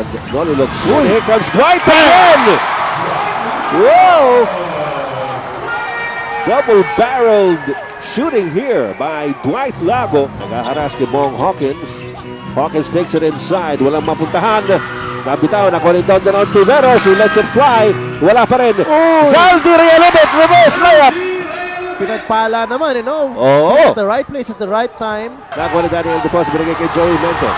rebound. Noli looks good. Here comes Dwight again! Whoa! Double-barreled shooting here by Dwight Lago. Nag-aharas kay Bong Hawkins. Hawkins takes it inside. Walang mapuntahan. Nabitaw na kunin down on Tiveros. He lets it fly. Wala pa rin. Zaldi Realibet. Reverse layup. Pinagpala naman, you know. Oo. At the right place at the right time. Nakuha ni Daniel Depos. Binigay kay Joey Mente.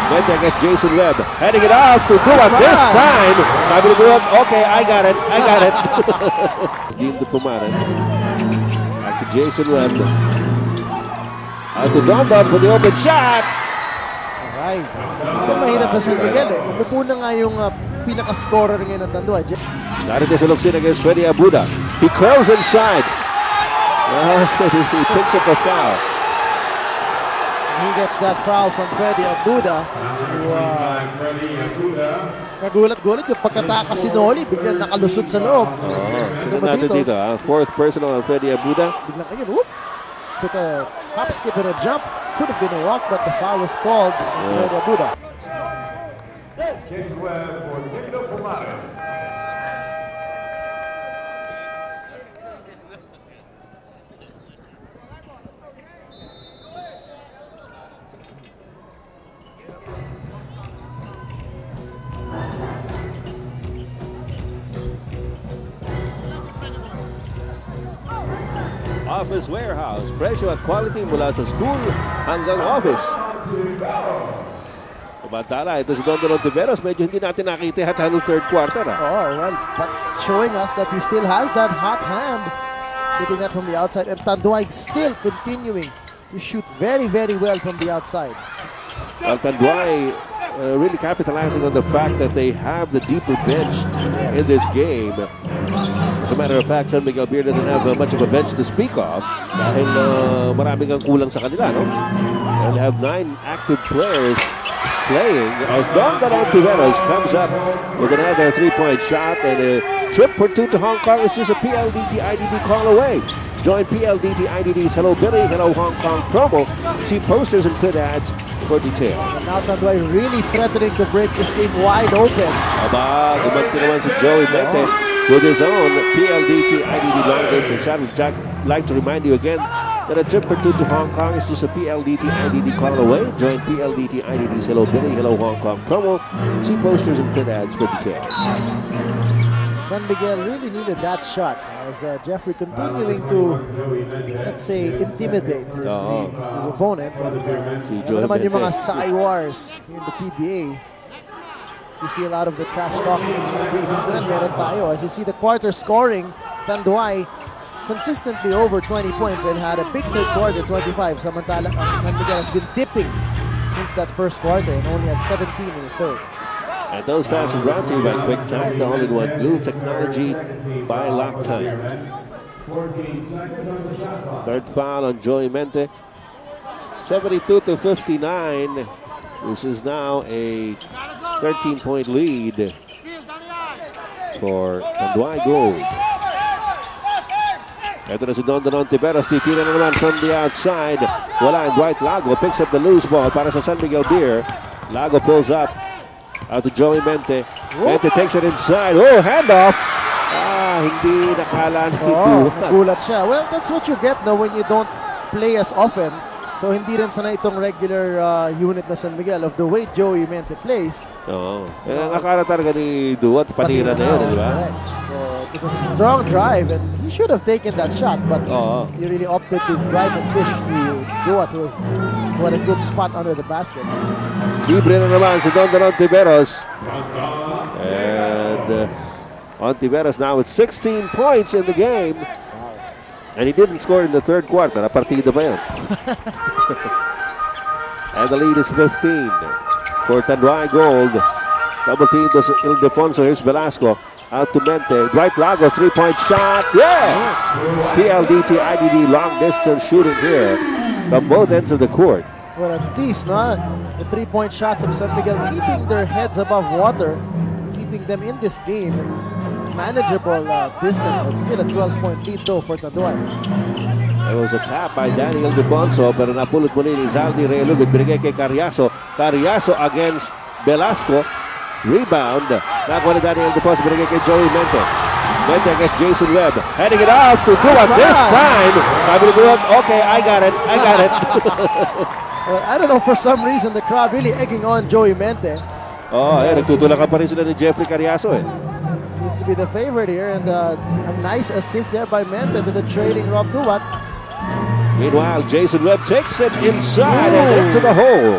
Mente against Jason Webb. Heading it out to Duwat this time. Sabi ni Duwat, okay, I got it. Dean de Pumaran. Back to Jason Webb. Out to Dondon for the open shot. Alright. Ito mahirap na si Miguel eh. Umupo na nga yung pinaka-scorer ngayon ng Tanduay. Narito sa Luksin against Freddy Abuda. He curls inside. He picks up a foul. He gets that foul from Freddy Abuda. Kagulat-gulat yung pagkatakas si Noli. Biglang nakalusot sa loob. Tignan natin dito. Fourth personal on Freddy Abuda. Biglang ganyan. Whoop! Took a hop, skip, and a jump. Could have been a walk, but the foul was called on Freddy Abuda. Office Warehouse. Presyo at quality mula sa school hanggang office. Samantala, ito si Dondon Tiveros. Medyo hindi natin nakita at hanggang third quarter. Oh, well, but showing us that he still has that hot hand. Hitting that from the outside. And Tanduay still continuing to shoot very, very well from the outside. Well, Tanduay really capitalizing on the fact that they have the deeper bench in this game. As a matter of fact, San Miguel Beer doesn't have much of a bench to speak of dahil maraming ang kulang sa kanila, no? And have 9 active players playing as Dondon Tiveros comes up with another 3-point shot, and a trip for 2 to Hong Kong is just a PLDT IDD call away. Join PLDT IDD's Hello Billy, Hello Hong Kong promo. See posters and print ads for details. And now Tanduay really threatening to break this game wide open. Aba, gumanti naman si Joey Mente with his own PLDT IDD long distance shot. Jack, like to remind you again that a trip for 2 to Hong Kong is just a PLDT IDD call away. Join PLDT IDD's Hello Billy, Hello Hong Kong promo. See posters and print ads for details. San Miguel really needed that shot as Jeffrey continuing to, let's say, intimidate his opponent. Ano naman yung mga Psy Wars in the PBA. You see a lot of the trash talking. Dito rin meron tayo. As you see the quarter scoring, Tanduay consistently over 20 points and had a big third quarter, 25. Samantala, San Miguel has been dipping since that first quarter and only had 17 in the third. And those stats are brought to you by QuickTime, the all-in-one glue technology by Loctime. Third foul on Joey Mente. 72-59. This is now a 13-point lead for Tanduay Gold. Ito na si Dondon Tiveros. Titira na naman from the outside. Wala, and Dwight Lago picks up the loose ball para sa San Miguel Beer. Lago pulls up. Out to Joey Mente. Mente takes it inside. Oh, handoff. Hindi nakala ni Duwat. Nagulat siya. Well, that's what you get now when you don't play as often. So hindi rin sana itong regular unit na San Miguel of the way Joey Mente plays. Oo. Nakala talaga ni Duwat. Panira na yun, di ba? So it was a strong drive and he should have taken that shot, but he really opted to drive and dish to Duwat, who had a good spot under the basket. Libre na naman si Dondon Tiveros. And Tiveros now with 16 points in the game. And he didn't score in the third quarter. Partida pa yun. And the lead is 15 for Tanduay Gold. Double team to Ildefonso. Here's Velasco. Out to Mente. Dwight Lago, 3-point shot. Yes! PLDT IDD long distance shooting here from both ends of the court. Well, at least, no? The 3-point shots of San Miguel keeping their heads above water, keeping them in this game. Manageable distance, but still a 12-point lead though for Tanduay. There was a tap by Daniel Deponso, pero napulot muli ni Zaldi Realubit. Binigay kay Carriazo. Carriazo against Velasco. Rebound. Nakuha ni Daniel Deposo. Binigay kay Joey Mente. Mente against Jason Webb. Heading it off to Duat this time. Sabi ni Duat, okay, I got it. Well, I don't know, for some reason, the crowd really egging on Joey Mente. Nagtutulakan pa rin sila ni Jeffrey Carriazo eh. Seems to be the favorite here, and a nice assist there by Mente to the trailing Rob Duat. Meanwhile, Jason Webb takes it inside and into the hole.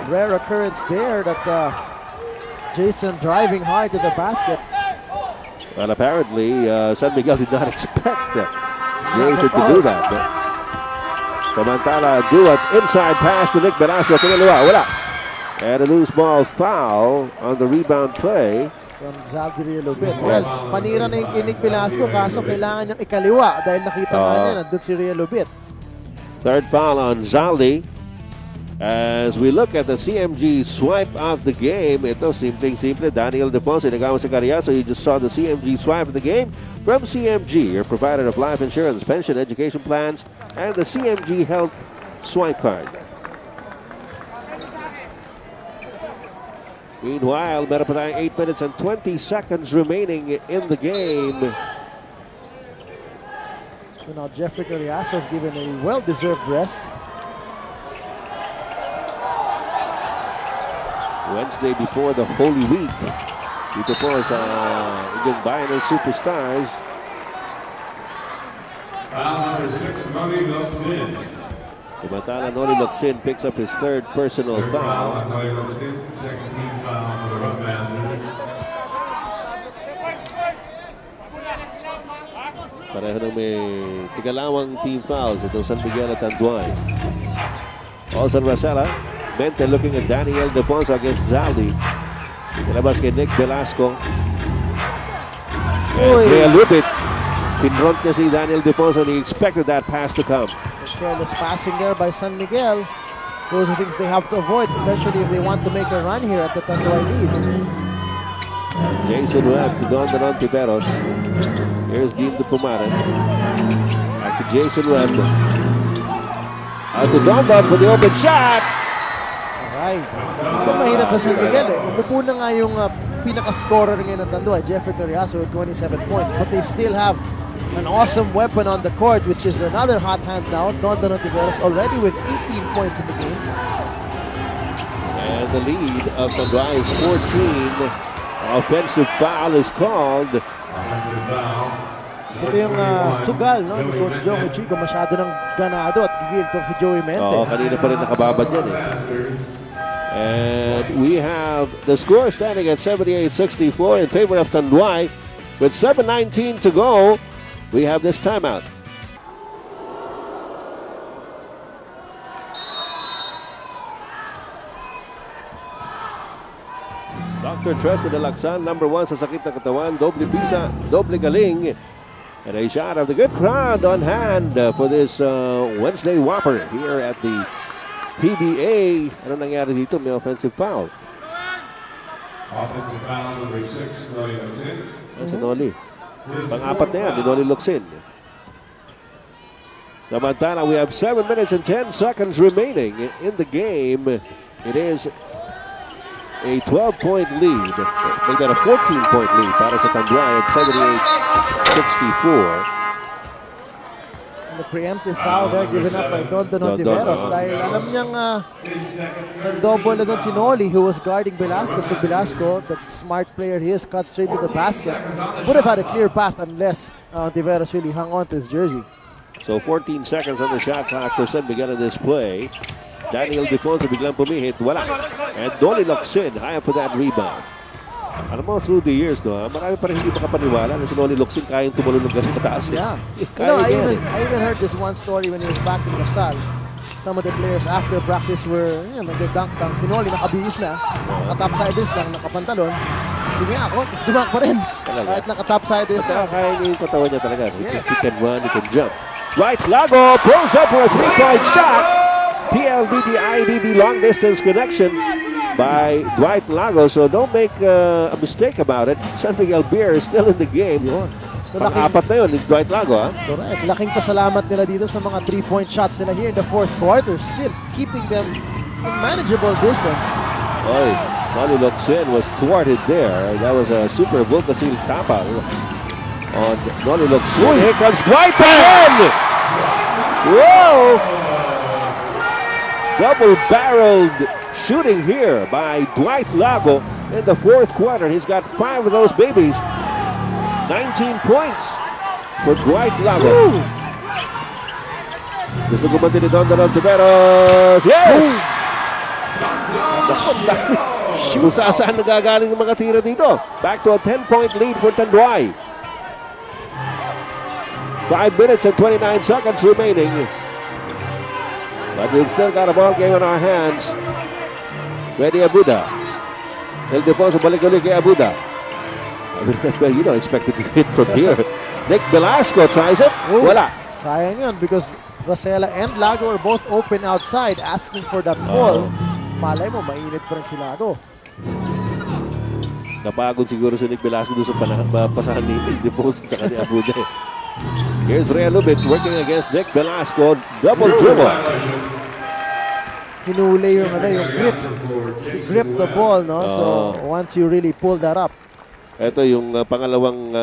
Rare occurrence there that Jason driving hard to the basket. Well, apparently, San Miguel did not expect Jason to do that. Samantala, Duat inside pass to Nick Velasco. Wala. And a loose ball foul on the rebound play. So, Zaldi Rielubit. Yes. Well, panira na yung kay Nick Velasco, kaso kailangan niyang ikaliwa dahil nakita nga niya nandun si Rielubit. Third foul on Zaldi. As we look at the CMG swipe of the game, ito simpleng-simple, Daniel Deposo, nagawa si Carriazo. You just saw the CMG swipe of the game from CMG, your provider of life insurance, pension, education plans, and the CMG Health Swipe Card. Meanwhile, meron pa tayong 8 minutes and 20 seconds remaining in the game. So now Jeffrey Carriazo is given a well-deserved rest. Wednesday before the Holy Week. Dito po sa inyong bayan ng superstars. Foul number 6, Noli Locsin. Samantala, Noli Locsin picks up his third personal foul. Noli Locsin, second team foul for the Rough Masters. Pareho nang may tigalawang team fouls itong San Miguel at Tanduay. Olsen Rosella. Mente looking at Daniel Deposo against Zaldi. Ilabas kay Nick Velasco. And Rhea Lubit. Pinront niya si Daniel Deposo and he expected that pass to come. Careless passing there by San Miguel. Those are things they have to avoid, especially if they want to make a run here at the Tanduay lead. Jason Webb to Don Tiberos. Here's Dean de Pumaran. Back to Jason Webb. Out to Don for the open shot. Alright. Ito mahirap na San Miguel eh. Umupo na nga yung pinaka-scorer ngayon ng Tanduay, Jeffrey Carriazo with 27 points. But they still have an awesome weapon on the court, which is another hot hand now. Don Tiberos already with 18 points in the game. And the lead of Tanduay is 14. Offensive foul is called. Offensive foul. Ito yung sugal, no? Ni Coach Joe Chico, masyado ng ganado at gigil to si Joey Mente. Kanina pa rin nakababad yan eh. And we have the score standing at 78-64 in favor of Tanduay. With 7:19 to go, we have this timeout. Dr. Treston Alaksan, number 1 sa sakit ng katawan, doble bisa, doble galing. And a shot of the good crowd on hand for this Wednesday Whopper here at the PBA. Ano nangyari dito? May offensive foul. Offensive foul number 6, Noli Locsin. Si Noli. Pang-apat na yan, ni Noli Locsin. Samantala, we have 7 minutes and 10 seconds remaining in the game. It is a 12-point lead. They got a 14-point lead para sa Tanduay at 78-64. The preemptive foul there given up by Don Tiberos dahil alam niyang nag-double na doon si Noli who was guarding Velasco. So Velasco, the smart player he is, cut straight to the basket. Would have had a clear path unless Tiberos really hung on to his jersey. So 14 seconds on the shot clock for San Miguel in this play. Daniel Deposo biglang pumihit. Wala. And Noli Locsin high up for that rebound. Alam mo, through the years, marami pa rin hindi makapaniwala na si Noli Locsin kayang tumalon ng ganun kataas. Yeah. I even heard this one story when he was back in Lasal. Some of the players after practice were, nag-dunk-dunk. Si Noli nakabihis na. Naka-topsiders lang, nakapantalon. Sige ako, tapos dumak pa rin. Kahit naka-topsiders na. Kaya niya yung katawan niya talaga. Yes. He can run, he can jump. Dwight Lago pulls up for a 3-point shot. PLDT IBB long distance connection by Dwight Lago. So don't make a mistake about it. San Miguel Beer is still in the game. So pang-apat na yun ni Dwight Lago. Correct. Laking pasalamat nila dito sa mga 3-point shots nila here in the fourth quarter. Still keeping them in manageable distance. Oy. Noli Locsin was thwarted there. That was a super Vulcasil tapal on Noli Locsin. Here comes Dwight again! Whoa! Double-barreled shooting here by Dwight Lago in the fourth quarter. He's got 5 of those babies. 19 points for Dwight Lago. Gusto gumanti ni Don Tiberos. Yes! Kung saan nagagaling ang mga tira dito. Back to a 10-point lead for Tanduay. 5 minutes and 29 seconds remaining. But we've still got a ball game in our hands. Ready Abuda. Ildefonso balik ulit kay Abuda. You don't expect it to hit from here. Nick Velasco tries it. Wala. Sayang yun because Rosella and Lago are both open outside asking for that ball. Malay mo, mainit pa rin si Lago. Napagod siguro si Nick Velasco doon sa pasahan ni Ildefonso at ni Abuda. Here's Real Lubit working against Nick Velasco. Double dribble. Hinuli yung grip. Grip the ball, no? So once you really pull that up. Ito yung pangalawang,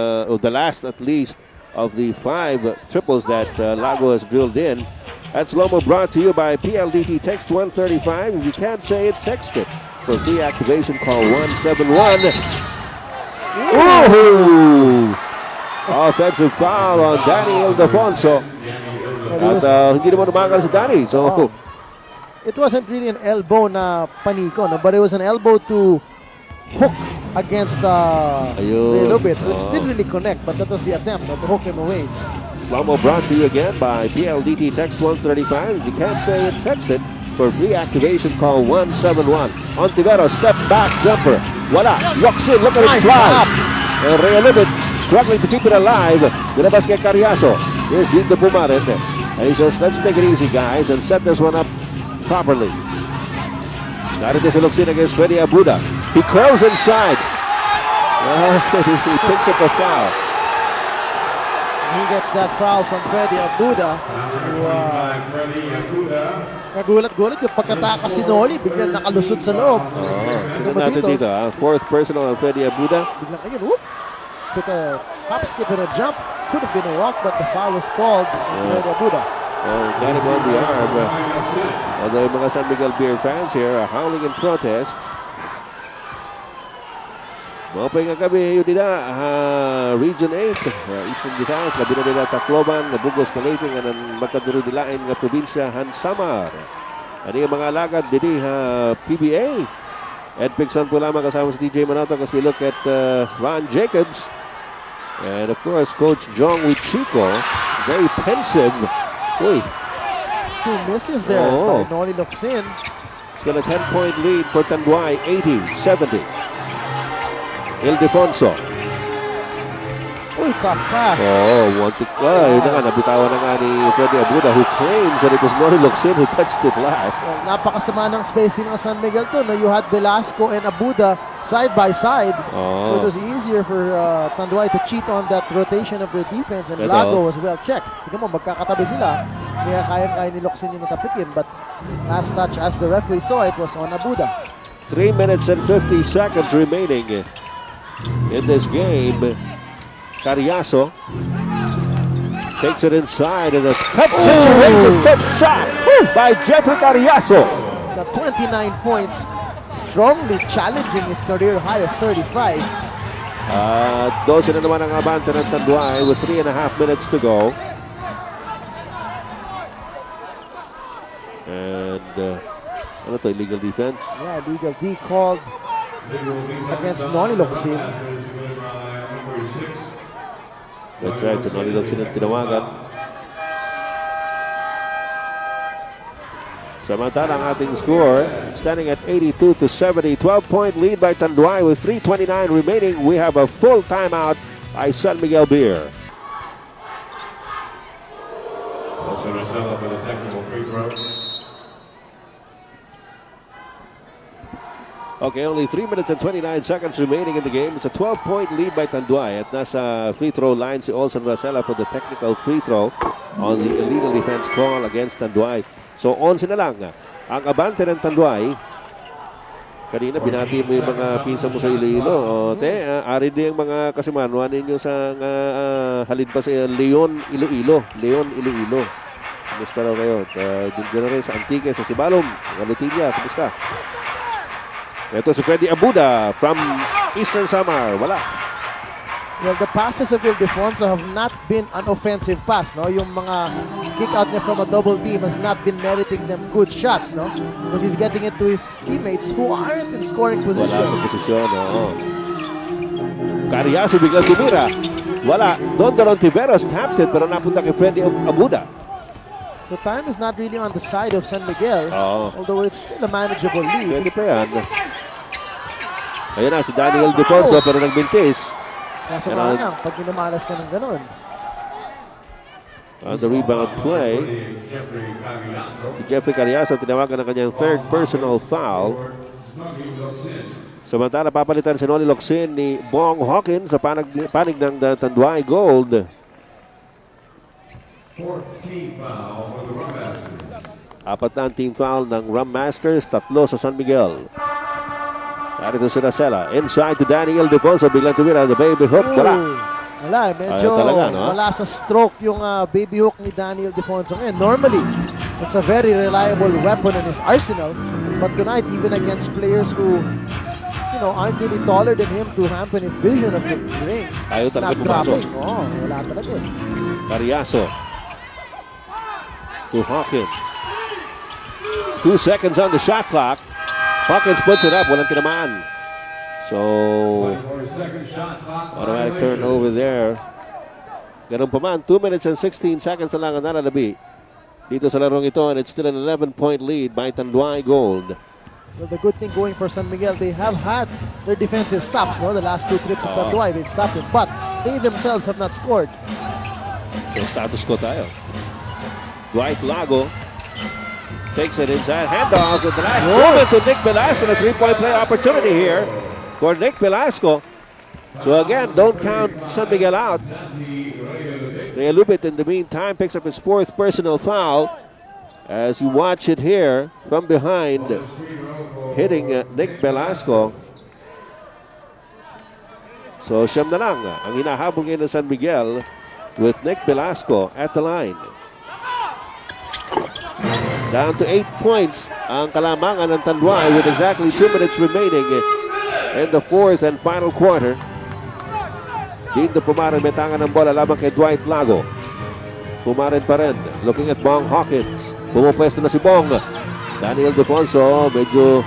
the last at least of the 5 triples that Lago has drilled in. That's Lomo brought to you by PLDT. Text 135. If you can't say it, text it. For free activation, call 171. Ooh! Offensive foul on Danny Ildefonso. At hindi naman umagal si Danny. So, it wasn't really an elbow na paniko, no? But it was an elbow to hook against Real Lubit, which didn't really connect, but that was the attempt to hook him away. Slow-mo brought to you again by PLDT. Text 135. If you can't say it, text it. For free activation, call 171. Ontivero, step back jumper. Wala. Walks in. Look at it fly. And Real Lubit struggling to keep it alive. Dinabas kay Carriazo. Here's Dito Pumarin. And he says, let's take it easy, guys, and set this one up properly. Narito si Locsin against Freddy Abuda. He curls inside. He picks up a foul. He gets that foul from Freddy Abuda. Kagulat-gulat yung pagkatakas si Noli. Biglang nakalusot sa loob. Tignan natin dito. Fourth personal on Freddy Abuda. Biglang ayun, whoop. Took a hop, skip, and a jump. Could have been a walk, but the foul was called on Freddy Abuda. Got him on the arm. Although yung mga San Miguel Beer fans here are howling in protest. Mapay nga kami, yun nila, Region 8, Eastern Visayas, labi na nila Tacloban, Bugos, Calating, ang magkaduro nilain nga probinsya, Hansamar. Ano yung mga alagad, dini, PBA. Ed Pigson po lamang kasama si DJ Manato kasi look at Ron Jacobs. And of course, Coach Jong Wichiko, very pensive. Uy. 2 misses there by Noli Locsin. Still a 10-point lead for Tanduay, 80-70. Ildefonso. Uy, tough pass. Yun na nga, nabitawan na nga ni Freddy Abuda who claims that it was Noli Locsin who touched it last. Well, napakasama ng spacing ng San Miguel to. You had Velasco and Abuda side by side. So it was easier for Tanduay to cheat on that rotation of their defense, and Lago was well checked. Tignan mo, magkakatabi sila. Kaya kaya ni Locsin yung natapikin. But last touch, as the referee saw it, was on Abuda. 3 minutes and 50 seconds remaining in this game. Carriazo takes it inside in a tough situation, tough shot by Jeffrey Carriazo. He's got 29 points, strongly challenging his career high of 35. 12 na naman ang abante ng Tanduay with 3.5 minutes to go. And ano to, illegal defense? Yeah, illegal D called against Noli Locsin. That's right, so Noli Locsin ang tinawagan. Samantala ang ating score, standing at 82-70. 12-point lead by Tanduay with 3:29 remaining. We have a full timeout by San Miguel Beer. Also Marcelo for the technical free throw. Okay, only 3 minutes and 29 seconds remaining in the game. It's a 12-point lead by Tanduay. At nasa free throw line si Olson Rosella for the technical free throw on the illegal defense call against Tanduay. So 11 na lang ang abante ng Tanduay. Kanina, binati mo yung mga pinsan mo sa Iloilo. O, ari din ang mga kasimanwa ninyo sa halin pa sa Leon, Iloilo. Leon, Iloilo. Kumusta raw kayo? Diyan na rin sa Antique, sa Sibalom, Galutinia. Kumusta? Ito si Freddy Abuda from Eastern Samar. Wala. Well, the passes of Ildefonso have not been an offensive pass, no? Yung mga kick out niya from a double team has not been meriting them good shots, no? Because he's getting it to his teammates who aren't in scoring position. Wala sa posisyon, oo. Cariaso biglang tumira. Wala. Don Tiveros tapped it pero napunta kay Freddy Abuda. So time is not really on the side of San Miguel, although it's still a manageable lead. Pwede pa yan. Ayun na, si Daniel Defonso pero nagbintis. Kaso nga lang, pag minamalas ka ng ganun. On the rebound play, si Jeffrey Cariaso tinawagan ng kanyang third personal foul. Samantala, papalitan si Noli Locsin ni Bong Hawkins sa panig ng Tanduay Gold. Apat na ang team foul ng Rum Masters, 3 sa San Miguel. Narito si Racela. Inside to Daniel Defonso. Biglang tumira. The baby hook. Wala. Wala. Medyo talaga, no? Wala sa stroke yung baby hook ni Daniel Defonso. Ngayon, normally, it's a very reliable weapon in his arsenal. But tonight, even against players who, you know, aren't really taller than him to hamper his vision of the ring. Ayaw talaga pumasok. Wala talaga. Cariaso. To Hawkins. 2 seconds on the shot clock. Hawkins puts it up, walang tinamaan. So, automatic turnover there. Ganun pa man, 2 minutes and 16 seconds na lang ang nalalabi dito sa larong ito, and it's still an 11-point lead by Tanduay Gold. Well, the good thing going for San Miguel, they have had their defensive stops, no? The last 2 trips of Tanduay, they've stopped it, but they themselves have not scored. So, status quo tayo. Dwight Lago takes it inside, handoff with the last moment to Nick Velasco. A 3-point play opportunity here for Nick Velasco. So again, don't count San Miguel out. Realubit in the meantime picks up his 4th personal foul as you watch it here from behind, hitting Nick Velasco. So siyam na lang ang hinahabol ngayon ng San Miguel with Nick Velasco at the line. Down to 8 points ang kalamangan ng Tanduay with exactly 2 minutes remaining in the 4th and final quarter. Dito Pumarin may tangan ng bola lamang kay Dwight Lago. Pumarin pa rin. Looking at Bong Hawkins. Pumupwesto na si Bong. Daniel Defonso medyo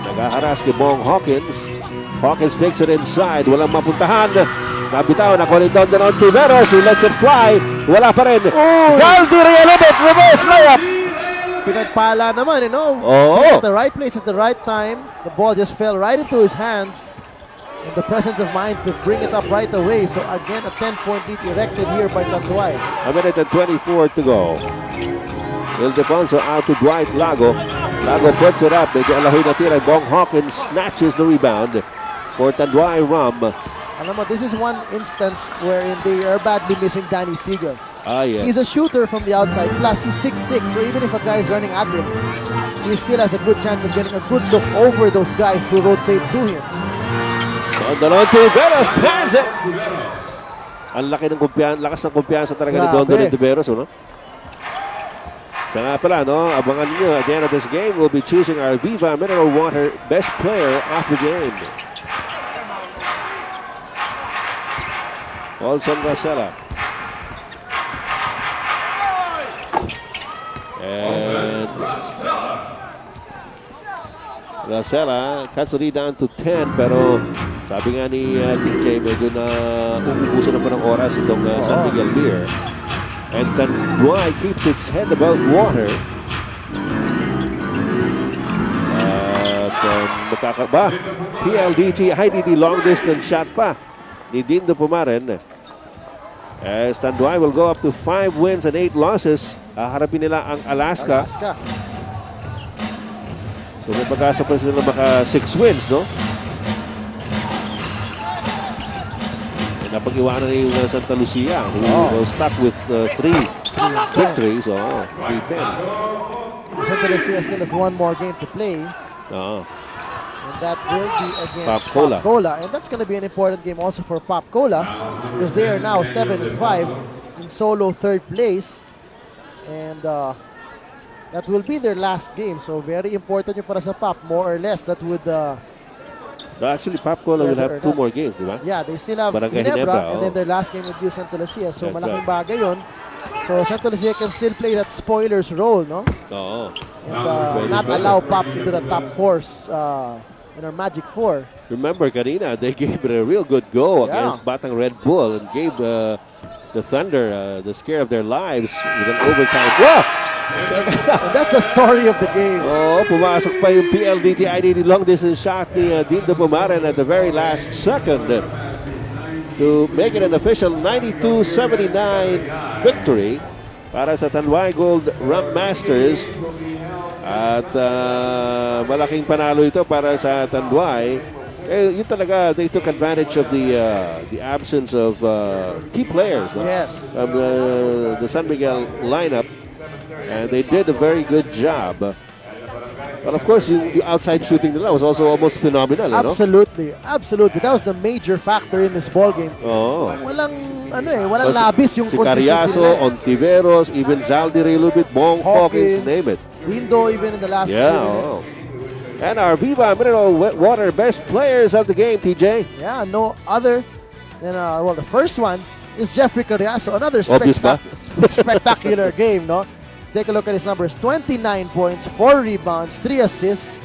nagaharas kay Bong Hawkins. Hawkins takes it inside. Walang mapuntahan. Nabitaw na calling down on Tiveros. He lets it fly. Wala pa rin. Zaldi Realubit. Reverse layup. Pinagpala naman, you know. At the right place at the right time. The ball just fell right into his hands. And the presence of mind to bring it up right away. So again, a 10-point lead erected here by Tanduay. A minute and 24 to go. Ildefonso out to Dwight Lago. Lago puts it up. Medyo alahoy na tira. Bong Hawkins snatches the rebound for Tanduay Rhum. Alam mo, this is one instance wherein they are badly missing Danny Siegel. Yes. He's a shooter from the outside. Plus, he's 6'6", so even if a guy is running at him, he still has a good chance of getting a good look over those guys who rotate to him. Don Tiveros has it. Ang laki ng lakas ng kumpiyansa talaga ni Don Tiveros, no? Sa nga pala, no? Abangan niyo at the end of this game, we'll be choosing our Viva Mineral Water Best Player of the Game. Olson Racela. And Racela cuts the lead down to 10, pero sabi nga ni TJ, medyo na uubusan na pa ng oras itong San Miguel here. And Tanduay keeps its head above water. Makakaba. PLDT, IDD long distance shot pa ni Dindo Pumarin. As Tanduay will go up to 5 wins and 8 losses. Harapin nila ang Alaska. So may pag-asa pa sila maka 6 wins, no? Napag-iwanan na yung Santa Lucia who was stuck with 3 victories. 3-10. Santa Lucia still has one more game to play. Oo. And that will be against Pop Cola. Pop Cola. And that's going to be an important game also for Pop Cola because they are now 7-5 in solo third place. And that will be their last game. So very important yung para sa Pop. More or less, that would... So actually, Pop Cola will have 2 more games, di ba? Yeah, they still have Barangay Ginebra, Ginebra, and then their last game would be Santa Lucia. So That's malaking right. bagay yun. So Santa Lucia can still play that spoilers role, no? Oo. And not allow Pop into the top 4s in our Magic 4. Remember, kanina, they gave it a real good go Yeah. against Batang Red Bull and gave the Thunder the scare of their lives with an overtime. Whoa! And that's a story of the game. Oh, pumasok pa yung PLDT IDD long distance shot ni Dindo Pumaren at the very last second to make it an official 92-79 victory para sa Tanduay Rhum Masters. At malaking panalo ito para sa Tanduay. Yun talaga, they took advantage of the absence of key players, no? Yes. Of the San Miguel lineup. And they did a very good job. But of course, yung outside shooting nila was also almost phenomenal. Absolutely. Absolutely. That was the major factor in this ball game. Oh. Walang labis yung si consistency Carriazo, nila. Ontiveros, even Zaldi a little bit, Bong Hawkins, name it. Dindo even in the last few minutes. And our Viva Mineral Water best players of the game, TJ. Yeah, no other than, the first one is Jeffrey Carriazo. Another Obvious ba? spectacular game, no? Take a look at his numbers. 29 points, 4 rebounds, 3 assists.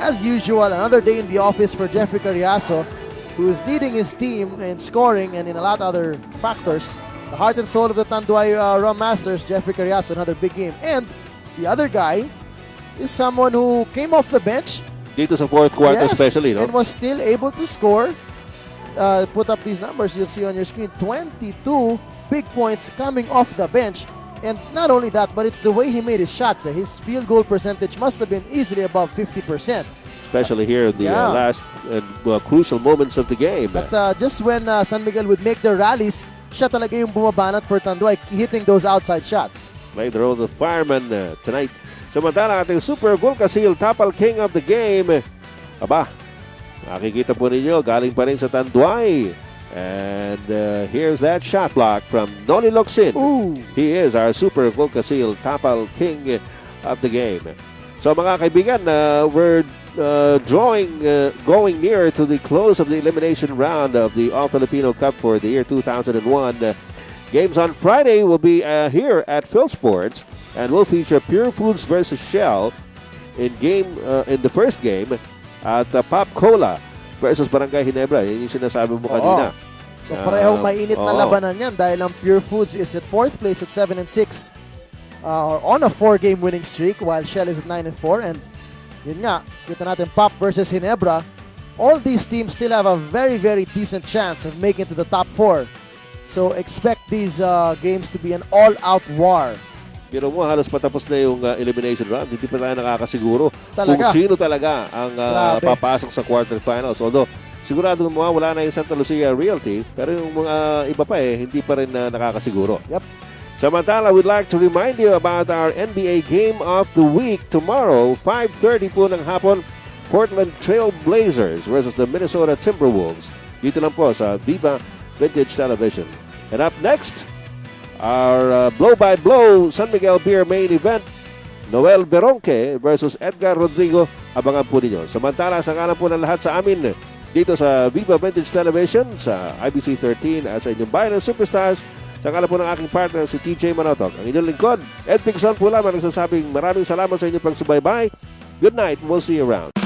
As usual, another day in the office for Jeffrey Carriazo, who is leading his team in scoring and in a lot of other factors. The heart and soul of the Tanduay Rhum Masters, Jeffrey Carriazo, another big game. And the other guy is someone who came off the bench. Dito sa fourth quarter especially, no? And was still able to score. Put up these numbers, you'll see on your screen. 22 big points coming off the bench. And not only that, but it's the way he made his shots. His field goal percentage must have been easily above 50%. Especially here in the last crucial moments of the game. But just when San Miguel would make their rallies, siya talaga yung bumabanat for Tanduay, hitting those outside shots. Played the role of fireman tonight. Samantala, ating Super Gulkasil Tapal King of the game. Aba, makikita po ninyo, galing pa rin sa Tanduay. And here's that shot block from Noli Locsin. Ooh. He is our Super Gulkasil Tapal King of the game. So mga kaibigan, we're going near to the close of the elimination round of the All-Filipino Cup for the year 2001. Games on Friday will be here at Phil Sports and will feature Pure Foods versus Shell in the first game at Pop Cola versus Barangay Ginebra. Yun yung sinasabi mo kanina. So parehong mainit na labanan yan dahil ang Pure Foods is at 4th place at 7-6 on a 4-game winning streak while Shell is at 9-4. And yun nga, kita natin Pop versus Ginebra. All these teams still have a very, very decent chance of making it to the top 4. So expect these games to be an all-out war. Pero mo, halos patapos na yung elimination round. Hindi pa tayo nakakasiguro Talaga. kung sino talaga ang papasok sa quarterfinals. Although, sigurado mo wala na yung Santa Lucia Realty. Pero yung mga iba pa hindi pa rin nakakasiguro. Yep. Samantala, we'd like to remind you about our NBA Game of the Week tomorrow, 5:30 po ng hapon, Portland Trail Blazers versus the Minnesota Timberwolves. Dito lang po sa Viva Vintage Television. And up next, our blow-by-blow San Miguel Beer main event, Noel Beronque versus Edgar Rodrigo. Abangan po ninyo. Samantala, sa kanan po ng lahat sa amin dito sa Viva Vintage Television, sa IBC 13 at sa inyong bayan ng Superstars, sa kanan po ng aking partner si TJ Manotok. Ang inyong lingkod, Ed Pigson po lamang nagsasabing maraming salamat sa inyong pagsubaybay. Good night. We'll see you around.